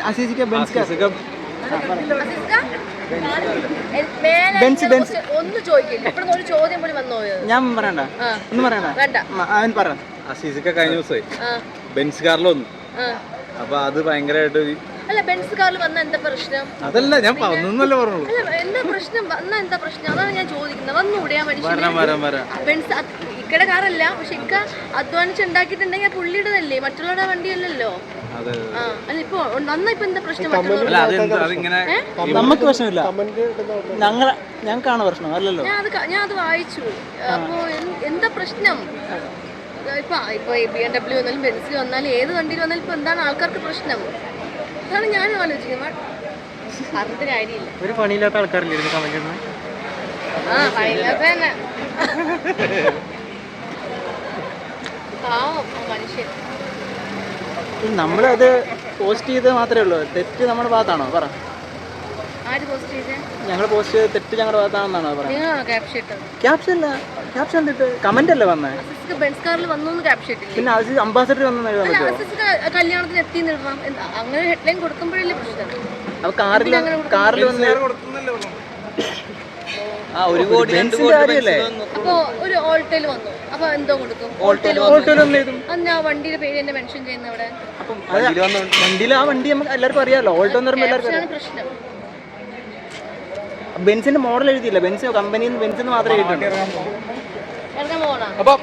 അസീസിക്ക Benz ഒന്ന് ചോദിക്കില്ല ഇപ്പൊ ഒരു ചോദ്യം പോലും വന്നോ ഞാൻ പറയണ്ട ഒന്നും പറയണ്ട അവൻ പറ. അസീസിക്ക കഴിഞ്ഞ ദിവസമായി ബെൻസ് കാറിൽ വന്നു. അപ്പൊ അത് ഭയങ്കരമായിട്ട് അല്ല ബെൻസ് കാറിൽ വന്ന എന്താ പ്രശ്നം? അതല്ല ഞാൻ വന്നല്ലേ പറഞ്ഞോളൂ. അല്ല എന്താ പ്രശ്നം? വന്ന എന്താ പ്രശ്നം? അതാണ് ഞാൻ ചോദിക്കുന്നത്. വന്നൂടെ ആ മനുഷ്യൻ? ബെൻസ് ഇക്കടെ കാറല്ല, പക്ഷെ ഇക്ക അധ്വാനിച്ചുണ്ടാക്കിയിട്ടുണ്ടെങ്കിൽ ആ പുള്ളിയുടേതല്ലേ, മറ്റുള്ളവരുടെ വണ്ടിയല്ലല്ലോ. അല്ല ഇപ്പൊ വന്ന ഇപ്പൊ എന്താ പ്രശ്നം? നമുക്ക് പ്രശ്നമില്ല, ഞങ്ങൾക്കാണ് പ്രശ്നം അല്ലല്ലോ. ഞാൻ അത് വായിച്ചു. അപ്പൊ എന്താ പ്രശ്നം? ഇപ്പൊ BMW വന്നാലും ബെൻസിൽ വന്നാലും ഏത് വണ്ടിയിൽ വന്നാലും ഇപ്പൊ എന്താണ് ആൾക്കാർക്ക് പ്രശ്നം? അതാണ് ഞാനും ആലോചിക്കുന്നത്. പറഞ്ഞിട്ട് കാര്യമില്ല. ഒരു പണിയില്ലാത്ത ആൾക്കാരില്ലായിരുന്നു കമന്റ് പണിയില്ലാത്ത തന്നെ പാവം മനുഷ്യൻ. നമ്മളത് പോസ്റ്റ് ചെയ്ത് മാത്രമേ ഉള്ളൂ. തെറ്റ് നമ്മുടെ ഭാഗത്താണോ പറ? ആര് പോസ്റ്റ് ചെയ്തേ? ഞങ്ങൾ പോസ്റ്റ് ചെയ്ത് തെറ്റ് ഞങ്ങളുടെ ഭാഗത്താണെന്നാണോ പറയുന്നത്? ക്യാപ്ഷൻ അല്ല, ക്യാപ്ഷൻ തെറ്റ് കമന്റ് അല്ലേ വന്നേ. ബെൻസ് കാറിൽ വന്നു ക്യാപ്ഷൻ ഇട്ടില്ല. പിന്നെ അസീസ് അംബാസഡർ വന്നു എഴുതാൻ പറ്റുമോ? കല്യാണത്തിന് എത്തിന്നിടണം അങ്ങനെ ഹെഡ്ലൈൻ കൊടുക്കുമ്പോഴല്ലേ പ്രശ്നം. അപ്പൊ കാറിൽ വന്ന് ഒരു കോടി അപ്പൊ ഒരു ഓൾട്ടോയിൽ വന്നു. അപ്പൊ എന്തോ കൊടുക്കും? ആ വണ്ടിയുടെ പേര് തന്നെ മെൻഷൻ ചെയ്യുന്ന അവിടെ. അപ്പം വണ്ടിയിൽ ആ വണ്ടി നമുക്ക് എല്ലാവർക്കും അറിയാലോ. ഓൾട്ടോ എന്ന് പറയുമ്പോൾ എല്ലാവർക്കും പ്രശ്നം. ബെൻസിന്റെ മോഡൽ എഴുതിയില്ല, ബെൻസ് കമ്പനിയിൽ ബെൻസിന് മാത്രമേ എഴുതിയിട്ടുള്ളൂ. ഇറങ്ങാൻ പോകണം. അപ്പം